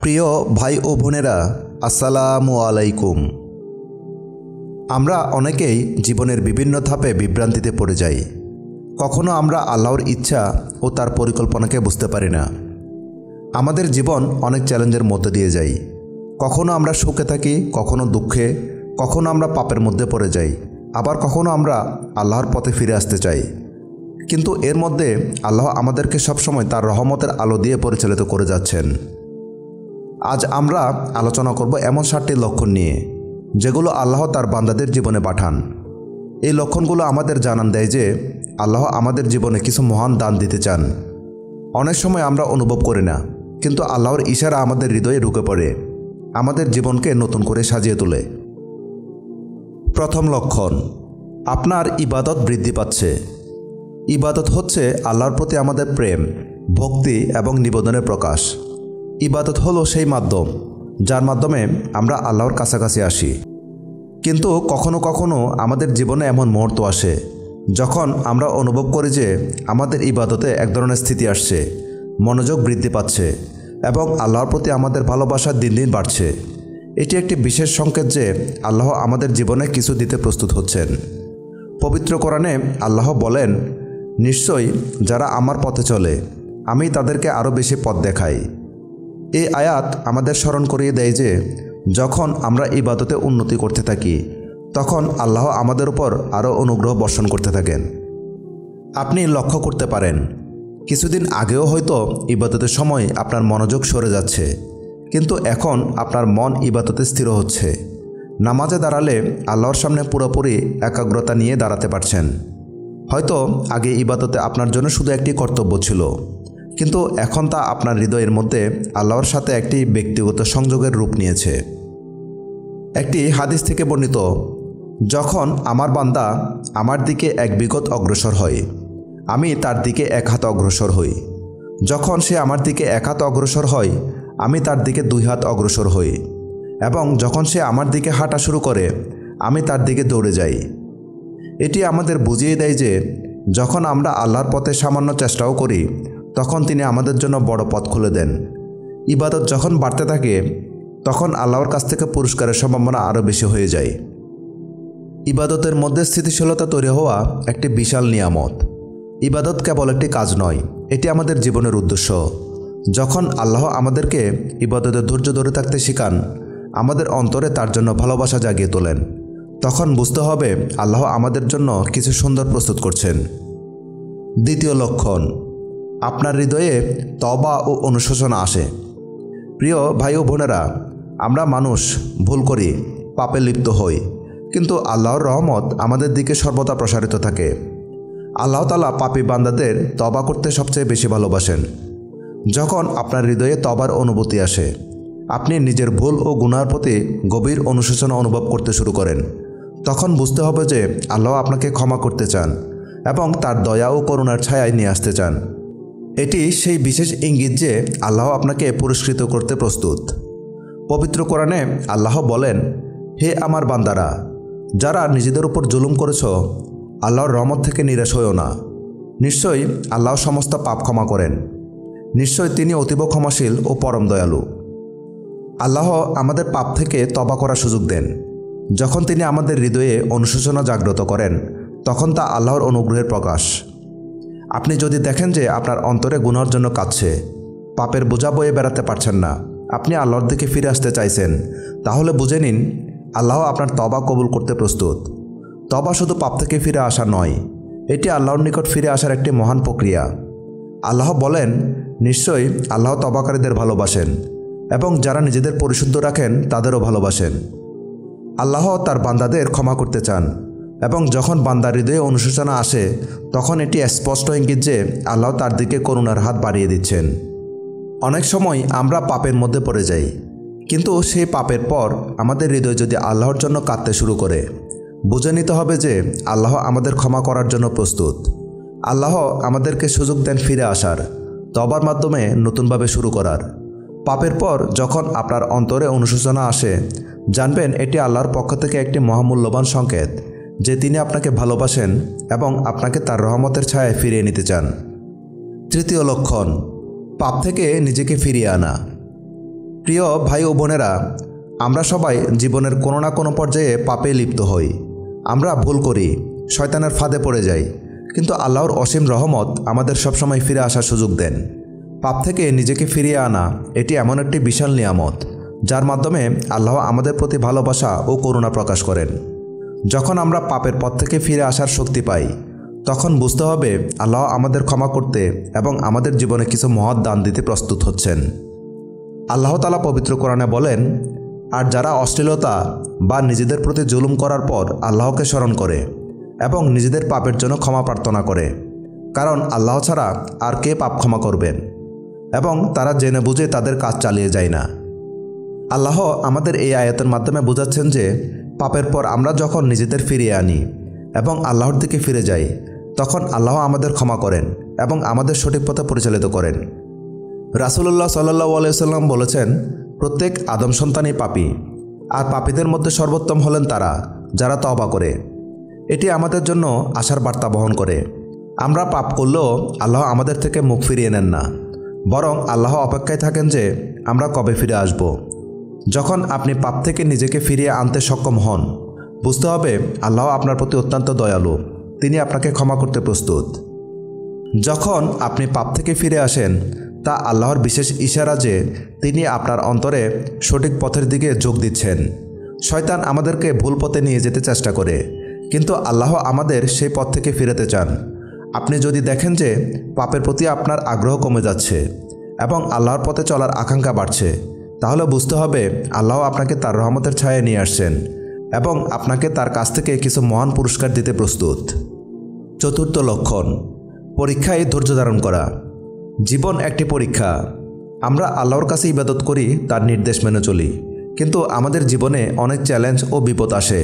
প্রিয় ভাই ও বোনেরা, আসসালামু আলাইকুম। আমরা অনেকেই জীবনের বিভিন্ন ধাপে বিভ্রান্তিতে পড়ে যাই। কখনো আমরা আল্লাহর ইচ্ছা ও তার পরিকল্পনাকে বুঝতে পারি না। আমাদের জীবন অনেক চ্যালেঞ্জের মধ্যে দিয়ে যাই। কখনো আমরা সুখে থাকি, কখনো দুঃখে, কখনো আমরা পাপের মধ্যে পড়ে যাই, আবার কখনো আমরা আল্লাহর পথে ফিরে আসতে চাই। কিন্তু এর মধ্যে আল্লাহ আমাদেরকে সবসময় তার রহমতের আলো দিয়ে পরিচালিত করে যাচ্ছেন। আজ আমরা আলোচনা করব এমন 7টি লক্ষণ নিয়ে, যেগুলো আল্লাহ তার বান্দাদের জীবনে পাঠান। এই লক্ষণগুলো আমাদের জানান দেয় যে আল্লাহ আমাদের জীবনে কিছু মহান দান দিতে চান। অনেক সময় আমরা অনুভব করি না, কিন্তু আল্লাহর ইশারা আমাদের হৃদয়ে ঢুকে পড়ে, আমাদের জীবনকে নতুন করে সাজিয়ে তোলে। প্রথম লক্ষণ, আপনার ইবাদত বৃদ্ধি পাচ্ছে। ইবাদত হচ্ছে আল্লাহর প্রতি আমাদের প্রেম, ভক্তি এবং নিবেদনের প্রকাশ। ইবাদত হলো সেই মাধ্যম যার মাধ্যমে আমরা আল্লাহর কাছাকাছি আসি। কিন্তু কখনো কখনো আমাদের জীবনে এমন মুহূর্ত আসে যখন আমরা অনুভব করি যে আমাদের ইবাদতে এক ধরনের স্থিতি আসছে, মনোযোগ বৃদ্ধি পাচ্ছে এবং আল্লাহর প্রতি আমাদের ভালোবাসা দিন দিন বাড়ছে। এটি একটি বিশেষ সংকেত যে আল্লাহ আমাদের জীবনে কিছু দিতে প্রস্তুত হচ্ছেন। পবিত্র কোরআনে আল্লাহ বলেন, নিশ্চয়ই যারা আমার পথে চলে আমি তাদেরকে আরও বেশি পথ দেখাই। এই আয়াত আমাদের স্মরণ করিয়ে দেয় যে যখন আমরা ইবাদতে উন্নতি করতে থাকি, তখন আল্লাহ আমাদের উপর আরও অনুগ্রহ বর্ষণ করতে থাকেন। আপনি লক্ষ্য করতে পারেন, কিছুদিন আগেও হয়তো ইবাদতের সময় আপনার মনোযোগ সরে যাচ্ছে, কিন্তু এখন আপনার মন ইবাদতে স্থির হচ্ছে। নামাজে দাঁড়ালে আল্লাহর সামনে পুরোপুরি একাগ্রতা নিয়ে দাঁড়াতে পারছেন। হয়তো আগে ইবাদতে আপনার জন্য শুধু একটি কর্তব্য ছিল, কিন্তু এখন তা আপনার হৃদয়ের মধ্যে আল্লাহর সাথে একটি ব্যক্তিগত সংযোগের রূপ নিয়েছে। একটি হাদিস থেকে বর্ণিত, যখন আমার বান্দা আমার দিকে এক বিগত অগ্রসর হয়, আমি তার দিকে এক হাত অগ্রসর হই। যখন সে আমার দিকে এক হাত অগ্রসর হয়, আমি তার দিকে 2 হাত অগ্রসর হই। এবং যখন সে আমার দিকে হাঁটা শুরু করে, আমি তার দিকে দৌড়ে যাই। এটি আমাদের বুঝিয়ে দেয় যে যখন আমরা আল্লাহর পথে সামান্য চেষ্টাও করি, তখন তিনি আমাদের জন্য বড় পথ খুলে দেন। ইবাদত যখন বাড়তে থাকে, তখন আল্লাহর কাছ থেকে পুরস্কারের সম্ভাবনা আরও বেশি হয়ে যায়। ইবাদতের মধ্যে স্থিতিশীলতা তৈরি হওয়া একটি বিশাল নিয়ামত। ইবাদত কেবল একটি কাজ নয়, এটি আমাদের জীবনের উদ্দেশ্য। যখন আল্লাহ আমাদেরকে ইবাদতে ধৈর্য ধরে থাকতে শেখান, আমাদের অন্তরে তার জন্য ভালোবাসা জাগিয়ে তোলেন, তখন বুঝতে হবে আল্লাহ আমাদের জন্য কিছু সুন্দর প্রস্তুত করছেন। দ্বিতীয় লক্ষণ, আপনার হৃদয়ে তওবা ও অনুশোচনা আসে। প্রিয় ভাই ও বোনেরা, আমরা মানুষ ভুল করি, পাপে লিপ্ত হই, কিন্তু আল্লাহর রহমত আমাদের দিকে সর্বদা প্রসারিত থাকে। আল্লাহ তাআলা পাপী বান্দাদের তওবা করতে সবচেয়ে বেশি ভালোবাসেন। যখন আপনার হৃদয়ে তওবার অনুভূতি আসে, আপনি নিজের ভুল ও গুনাহের প্রতি গভীর অনুশোচনা অনুভব করতে শুরু করেন, তখন বুঝতে হবে যে আল্লাহ আপনাকে ক্ষমা করতে চান এবং তার দয়া ও করুণার ছায়ায় নিয়ে আসতে চান। এটি সেই বিশেষ ইঙ্গিত যে আল্লাহ আপনাকে পুরস্কৃত করতে প্রস্তুত। পবিত্র কোরআনে আল্লাহ বলেন, হে আমার বান্দারা, যারা নিজেদের উপর জুলুম করেছ, আল্লাহর রহমত থেকে নিরাশ হইও না। নিশ্চয়ই আল্লাহ সমস্ত পাপ ক্ষমা করেন। নিশ্চয় তিনি অতীব ক্ষমাশীল ও পরম দয়ালু। আল্লাহ আমাদের পাপ থেকে তওবা করার সুযোগ দেন। যখন তিনি আমাদের হৃদয়ে অনুশোচনা জাগ্রত করেন, তখন তা আল্লাহর অনুগ্রহের প্রকাশ। আপনি যদি দেখেন যে আপনার অন্তরে গুনাহের জন্য কাঁদছে, পাপের বোঝা বয়ে বেড়াতে পারছেন না, আপনি আল্লাহর দিকে ফিরে আসতে চাইছেন, তাহলে বুঝে নিন আল্লাহ আপনার তওবা কবুল করতে প্রস্তুত। তওবা শুধু পাপ থেকে ফিরে আসা নয়, এটি আল্লাহর নিকট ফিরে আসার একটি মহান প্রক্রিয়া। আল্লাহ বলেন, নিশ্চয়ই আল্লাহ তওবাকারীদের ভালোবাসেন এবং যারা নিজেদের পরিশুদ্ধ রাখেন তাদেরও ভালোবাসেন। আল্লাহ তার বান্দাদের ক্ষমা করতে চান এবং যখন বান্দার হৃদয়ে অনুশোচনা আসে, তখন এটি স্পষ্ট ইঙ্গিত যে আল্লাহ তার দিকে করুণার হাত বাড়িয়ে দিচ্ছেন। অনেক সময় আমরা পাপের মধ্যে পড়ে যাই, কিন্তু সেই পাপের পর আমাদের হৃদয় যদি আল্লাহর জন্য কাঁদতে শুরু করে, বুঝে নিতে হবে যে আল্লাহ আমাদের ক্ষমা করার জন্য প্রস্তুত। আল্লাহ আমাদেরকে সুযোগ দেন ফিরে আসার, তওবার মাধ্যমে নতুনভাবে শুরু করার। পাপের পর যখন আপনার অন্তরে অনুশোচনা আসে, জানবেন এটি আল্লাহর পক্ষ থেকে একটি মহামূল্যবান সংকেত যে তিনি আপনাকে ভালোবাসেন এবং আপনাকে তার রহমতের ছায়ায় ফিরিয়ে নিতে চান। তৃতীয় লক্ষণ, পাপ থেকে নিজেকে ফিরিয়ে আনা। প্রিয় ভাই ও বোনেরা, আমরা সবাই জীবনের কোনো না কোনো পর্যায়ে পাপে লিপ্ত হই। আমরা ভুল করি, শয়তানের ফাঁদে পড়ে যাই, কিন্তু আল্লাহর অসীম রহমত আমাদের সবসময় ফিরে আসার সুযোগ দেন। পাপ থেকে নিজেকে ফিরিয়ে আনা এটি এমন একটি বিশাল নিয়ামত, যার মাধ্যমে আল্লাহ আমাদের প্রতি ভালোবাসা ও করুণা প্রকাশ করেন। যখন আমরা পাপের পথ থেকে ফিরে আসার শক্তি পাই, তখন বুঝতে হবে আল্লাহ আমাদের ক্ষমা করতে এবং আমাদের জীবনে কিছু মহৎ দান দিতে প্রস্তুত হচ্ছেন। আল্লাহ তাআলা পবিত্র কোরআনে বলেন, আর যারা অশ্লীলতা বা নিজেদের প্রতি জুলুম করার পর আল্লাহকে স্মরণ করে এবং নিজেদের পাপের জন্য ক্ষমা প্রার্থনা করে, কারণ আল্লাহ ছাড়া আর কে পাপ ক্ষমা করবেন, এবং তারা জেনে বুঝে তাদের কাজ চালিয়ে যায় না। আল্লাহ আমাদের এই আয়াতের মাধ্যমে বোঝাচ্ছেন যে পাপের পর আমরা যখন নিজেদের ফিরিয়ে আনি এবং আল্লাহর দিকে ফিরে যাই, তখন আল্লাহ আমাদের ক্ষমা করেন এবং আমাদের সঠিক পথে পরিচালিত করেন। রাসূলুল্লাহ সাল্লাল্লাহু আলাইহি ওয়াসাল্লাম বলেছেন, প্রত্যেক আদম সন্তানই পাপী, আর পাপীদের মধ্যে সর্বোত্তম হলেন তারা যারা তওবা করে। এটি আমাদের জন্য আশার বার্তা বহন করে। আমরা পাপ করলেও আল্লাহ আমাদের থেকে মুখ ফিরিয়ে নেন না, বরং আল্লাহ অপেক্ষায় থাকেন যে আমরা কবে ফিরে আসব। যখন আপনি পাপ থেকে নিজেকে ফিরিয়ে আনতে সক্ষম হন, বুঝতে হবে আল্লাহ আপনার প্রতি অত্যন্ত দয়ালু, তিনি আপনাকে ক্ষমা করতে প্রস্তুত। যখন আপনি পাপ থেকে ফিরে আসেন, তা আল্লাহর বিশেষ ইশারা যে তিনি আপনার অন্তরে সঠিক পথের দিকে যোগ দিচ্ছেন। শয়তান আমাদেরকে ভুল পথে নিয়ে যেতে চেষ্টা করে, কিন্তু আল্লাহ আমাদের সেই পথ থেকে ফিরাতে চান। আপনি যদি দেখেন যে পাপের প্রতি আপনার আগ্রহ কমে যাচ্ছে এবং আল্লাহর পথে চলার আকাঙ্ক্ষা বাড়ছে, তাহলে বুঝতে হবে আল্লাহ আপনাকে তার রহমতের ছায়ায় নিয়ে আসছেন এবং আপনাকে তার কাছ থেকে কিছু মহান পুরস্কার দিতে প্রস্তুত। চতুর্থ লক্ষণ, পরীক্ষায় ধৈর্য ধারণ করা। জীবন একটি পরীক্ষা। আমরা আল্লাহর কাছে ইবাদত করি, তার নির্দেশ মেনে চলি, কিন্তু আমাদের জীবনে অনেক চ্যালেঞ্জ ও বিপদ আসে,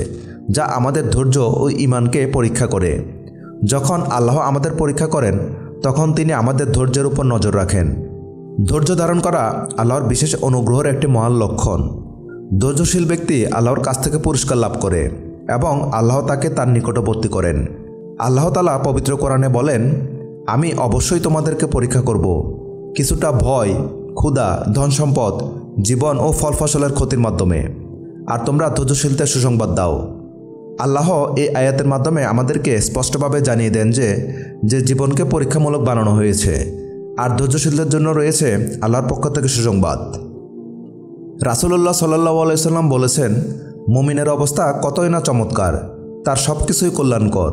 যা আমাদের ধৈর্য ও ঈমানকে পরীক্ষা করে। যখন আল্লাহ আমাদের পরীক্ষা করেন, তখন তিনি আমাদের ধৈর্যের উপর নজর রাখেন। ধৈর্য ধারণ করা আল্লাহর বিশেষ অনুগ্রহের একটি মহান লক্ষণ। ধৈর্যশীল ব্যক্তি আল্লাহর কাছ থেকে পুরস্কার লাভ করে এবং আল্লাহ তাকে তার নিকটবর্তী করেন। আল্লাহ তাআলা পবিত্র কোরআনে বলেন, আমি অবশ্যই তোমাদেরকে পরীক্ষা করব, কিছুটা ভয়, ক্ষুধা, ধন সম্পদ, জীবন ও ফল ফসলের ক্ষতির মাধ্যমে, আর তোমরা ধৈর্যশীলতার সুসংবাদ দাও। আল্লাহ এই আয়াতের মাধ্যমে আমাদেরকে স্পষ্টভাবে জানিয়ে দেন যে জীবনকে পরীক্ষামূলক বানানো হয়েছে, আর ধৈর্যশীলদের জন্য রয়েছে আল্লাহর পক্ষ থেকে সুসংবাদ। রাসূলুল্লাহ সাল্লাল্লাহু আলাইহি ওয়াসাল্লাম বলেছেন, মুমিনের অবস্থা কতই না চমৎকার, তার সব কিছুই কল্যাণকর,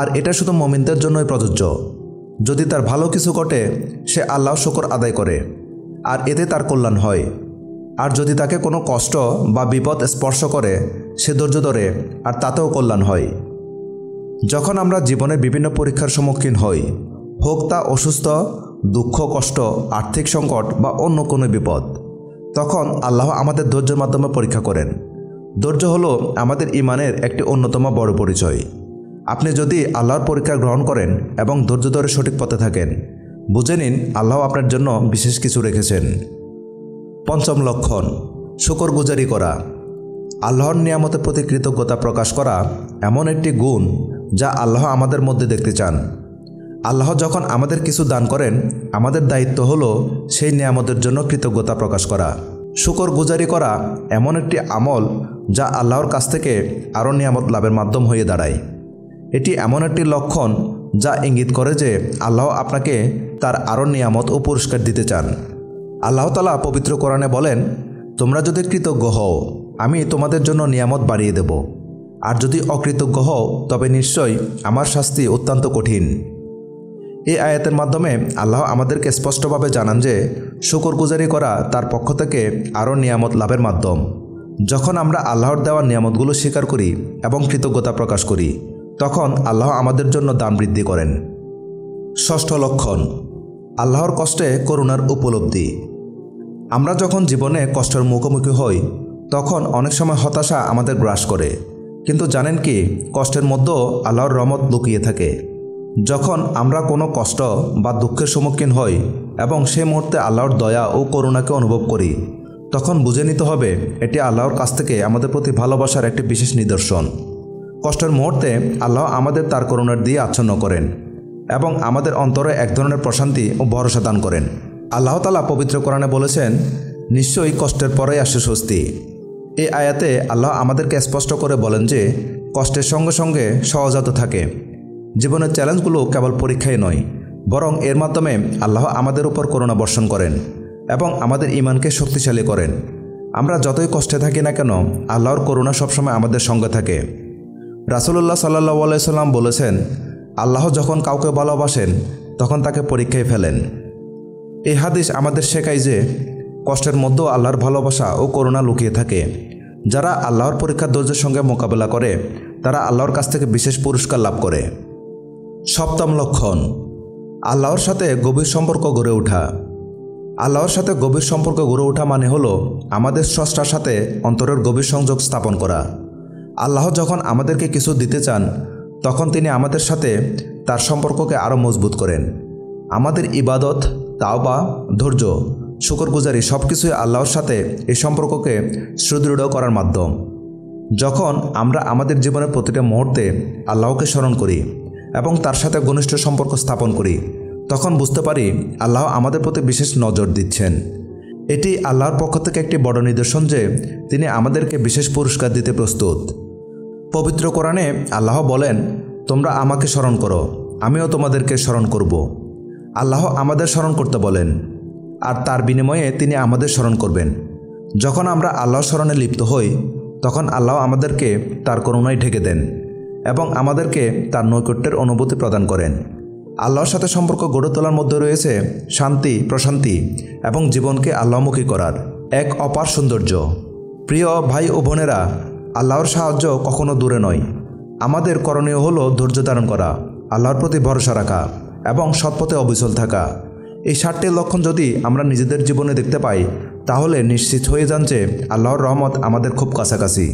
আর এটা শুধু মুমিনদের জন্যই প্রযোজ্য। যদি তার ভালো কিছু ঘটে, সে আল্লাহর শুকর আদায় করে, আর এতে তার কল্যাণ হয়। আর যদি তাকে কোনো কষ্ট বা বিপদ স্পর্শ করে, সে ধৈর্য ধরে, আর তাতেও কল্যাণ হয়। যখন আমরা জীবনের বিভিন্ন পরীক্ষার সম্মুখীন হই, হোক তা অসুস্থ, দুঃখ, কষ্ট, আর্থিক সংকট বা অন্য কোনো বিপদ, তখন আল্লাহ আমাদের ধৈর্যের মাধ্যমে পরীক্ষা করেন। ধৈর্য হলো আমাদের ঈমানের একটি অন্যতম বড় পরিচয়। আপনি যদি আল্লাহর পরীক্ষা গ্রহণ করেন এবং ধৈর্য ধরে সঠিক পথে থাকেন, বুঝে নিন আল্লাহ আপনার জন্য বিশেষ কিছু রেখেছেন। পঞ্চম লক্ষণ, শুকরগুজারি করা। আল্লাহর নিয়ামতের প্রতি কৃতজ্ঞতা প্রকাশ করা এমন একটি গুণ যা আল্লাহ আমাদের মধ্যে দেখতে চান। আল্লাহ যখন আমাদের কিছু দান করেন, আমাদের দায়িত্ব হলো সেই নিয়ামতের জন্য কৃতজ্ঞতা প্রকাশ করা। শুকরগুজারি করা এমন একটি আমল যা আল্লাহর কাছ থেকে আরও নিয়ামত লাভের মাধ্যম হয়ে দাঁড়ায়। এটি এমন একটি লক্ষণ যা ইঙ্গিত করে যে আল্লাহ আপনাকে তার আরও নিয়ামত ও পুরস্কার দিতে চান। আল্লাহ তাআলা পবিত্র কোরআনে বলেন, তোমরা যদি কৃতজ্ঞ হও, আমি তোমাদের জন্য নিয়ামত বাড়িয়ে দেব, আর যদি অকৃতজ্ঞ হও, তবে নিশ্চয়ই আমার শাস্তি অত্যন্ত কঠিন। এই আয়াতের মাধ্যমে আল্লাহ আমাদেরকে স্পষ্টভাবে জানান যে শুকরগুজারি করা তার পক্ষ থেকে আরও নিয়ামত লাভের মাধ্যম। যখন আমরা আল্লাহর দেওয়া নিয়ামতগুলো স্বীকার করি এবং কৃতজ্ঞতা প্রকাশ করি, তখন আল্লাহ আমাদের জন্য দান বৃদ্ধি করেন। ষষ্ঠ লক্ষণ, আল্লাহর কষ্টে করুণার উপলব্ধি। আমরা যখন জীবনে কষ্টের মুখোমুখি হই, তখন অনেক সময় হতাশা আমাদের গ্রাস করে, কিন্তু জানেন কি, কষ্টের মধ্যেও আল্লাহর রহমত লুকিয়ে থাকে। যখন আমরা কোনো কষ্ট বা দুঃখের সম্মুখীন হই এবং সেই মুহূর্তে আল্লাহর দয়া ও করুণাকে অনুভব করি, তখন বুঝে নিতে হবে এটি আল্লাহর কাছ থেকে আমাদের প্রতি ভালোবাসার একটি বিশেষ নিদর্শন। কষ্টের মুহূর্তে আল্লাহ আমাদের তার করুণার দিয়ে আচ্ছন্ন করেন এবং আমাদের অন্তরে এক ধরনের প্রশান্তি ও ভরসা দান করেন। আল্লাহ তাআলা পবিত্র কোরআনে বলেছেন, নিশ্চয়ই কষ্টের পরেই আসে স্বস্তি। এই আয়াতে আল্লাহ আমাদেরকে স্পষ্ট করে বলেন যে কষ্টের সঙ্গে সঙ্গে সহজাত থাকে। জীবনের চ্যালেঞ্জগুলো কেবল পরীক্ষাই নয়, বরং এর মাধ্যমে আল্লাহ আমাদের উপর করুণা বর্ষণ করেন এবং আমাদের ঈমানকে শক্তিশালী করেন। আমরা যতই কষ্টে থাকি না কেন, আল্লাহর করুণা সবসময় আমাদের সঙ্গে থাকে। রাসূলুল্লাহ সাল্লাল্লাহু আলাইহি সাল্লাম বলেছেন, আল্লাহ যখন কাউকে ভালোবাসেন তখন তাকে পরীক্ষায় ফেলেন। এই হাদিস আমাদের শেখায় যে কষ্টের মধ্যেও আল্লাহর ভালোবাসা ও করুণা লুকিয়ে থাকে। যারা আল্লাহর পরীক্ষার ধৈর্যের সঙ্গে মোকাবেলা করে তারা আল্লাহর কাছ থেকে বিশেষ পুরস্কার লাভ করে। সপ্তম লক্ষণ, আল্লাহর সাথে গভীর সম্পর্ক গড়ে ওঠা। আল্লাহর সাথে গভীর সম্পর্ক গড়ে ওঠা মানে হলো আমাদের স্রষ্টার সাথে অন্তরের গভীর সংযোগ স্থাপন করা। আল্লাহ যখন আমাদেরকে কিছু দিতে চান তখন তিনি আমাদের সাথে তার সম্পর্ককে আরও মজবুত করেন। আমাদের ইবাদত, তাওবা, ধৈর্য, শুকরগুজারি সব কিছুই আল্লাহর সাথে এই সম্পর্ককে সুদৃঢ় করার মাধ্যম। যখন আমরা আমাদের জীবনের প্রতিটা মুহূর্তে আল্লাহকে স্মরণ করি এবং তার সাথে ঘনিষ্ঠ সম্পর্ক স্থাপন করি, তখন বুঝতে পারি আল্লাহ আমাদের প্রতি বিশেষ নজর দিচ্ছেন। এটি আল্লাহর পক্ষ থেকে একটি বড় নিদর্শন যে তিনি আমাদেরকে বিশেষ পুরস্কার দিতে প্রস্তুত। পবিত্র কোরআনে আল্লাহ বলেন, তোমরা আমাকে স্মরণ করো, আমিও তোমাদেরকে স্মরণ করব। আল্লাহ আমাদের স্মরণ করতে বলেন, আর তার বিনিময়ে তিনি আমাদের স্মরণ করবেন। যখন আমরা আল্লাহর স্মরণে লিপ্ত হই তখন আল্লাহ আমাদেরকে তার করুণায় ঢেকে দেন এবং আমাদেরকে তার নৈকট্যের অনুভূতি প্রদান করেন। আল্লাহর সাথে সম্পর্ক গড়ে তোলার মধ্যে রয়েছে শান্তি, প্রশান্তি এবং জীবনকে আল্লাহমুখী করার এক অপার সৌন্দর্য। প্রিয় ভাই ও বোনেরা, আল্লাহর সাহায্য কখনো দূরে নয়। আমাদের করণীয় হলো ধৈর্য ধারণ করা, আল্লাহর প্রতি ভরসা রাখা এবং সৎপথে অবিচল থাকা। এই 7টি লক্ষণ যদি আমরা নিজেদের জীবনে দেখতে পাই তাহলে নিশ্চিত হয়ে যান যে আল্লাহর রহমত আমাদের খুব কাছাকাছি।